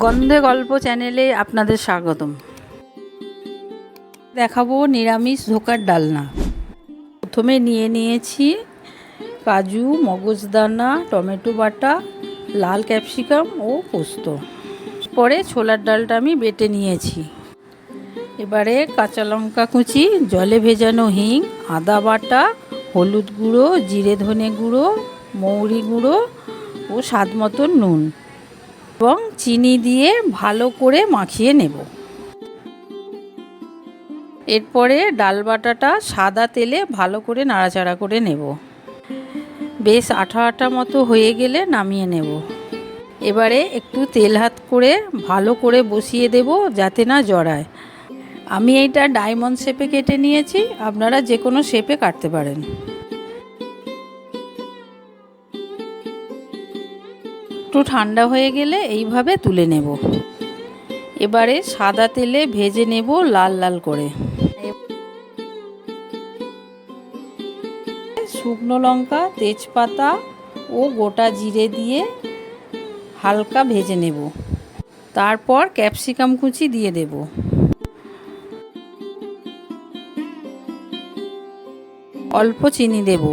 গন্ধে গল্প চ্যানেলে আপনাদের স্বাগতম। দেখাবো নিরামিষ ধোকার ডালনা। প্রথমে নিয়ে নিয়েছি কাজু, মগজদানা, টমেটো বাটা, লাল ক্যাপসিকাম ও পোস্ত। পরে ছোলার ডালটা আমি বেটে নিয়েছি। এবারে কাঁচা লঙ্কা কুচি, জলে ভেজানো হিং, আদা বাটা, হলুদ গুঁড়ো, জিরে ধনে গুঁড়ো, মৌরি গুঁড়ো ও স্বাদ মতো নুন এবং চিনি দিয়ে ভালো করে মাখিয়ে নেব। এরপরে ডাল বাটাটা সাদা তেলে ভালো করে নাড়াচাড়া করে নেব। বেশ আঠা আঠা মতো হয়ে গেলে নামিয়ে নেব। এবারে একটু তেল হাত করে ভালো করে বসিয়ে দেব যাতে না জড়ায়। আমি এইটা ডায়মন্ড শেপে কেটে নিয়েছি, আপনারা যে কোনো শেপে কাটতে পারেন। একটু ঠান্ডা হয়ে গেলে এইভাবে তুলে নেব। এবারে সাদা তেলে ভেজে নেব লাল লাল করে। শুকনো লঙ্কা, তেজপাতা ও গোটা জিরে দিয়ে হালকা ভেজে নেব। তারপর ক্যাপসিকাম কুচি দিয়ে দেব। অল্প চিনি দেব।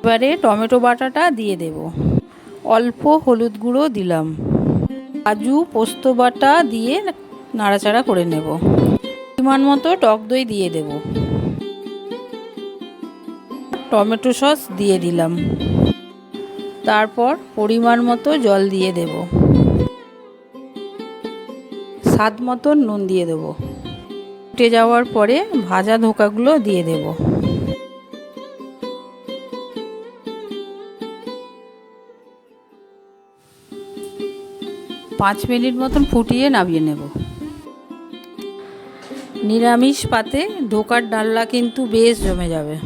এবারে টমেটো বাটাটা দিয়ে দেব। অল্প হলুদ গুঁড়ো দিলাম। কাজু, পোস্ত বাটা দিয়ে নাড়াচাড়া করে নেব। পরিমাণ মতো টক দই দিয়ে দেব। টমেটো সস দিয়ে দিলাম। তারপর পরিমাণ মতো জল দিয়ে দেব। স্বাদ মতো নুন দিয়ে দেব। ফুটে যাওয়ার পরে ভাজা ধোকাগুলো দিয়ে দেব। পাঁচ মিনিট মতন ফুটিয়ে নামিয়ে নেব। নিরামিষ পাতে ধোকার ডালনা কিন্তু বেশ জমে যাবে।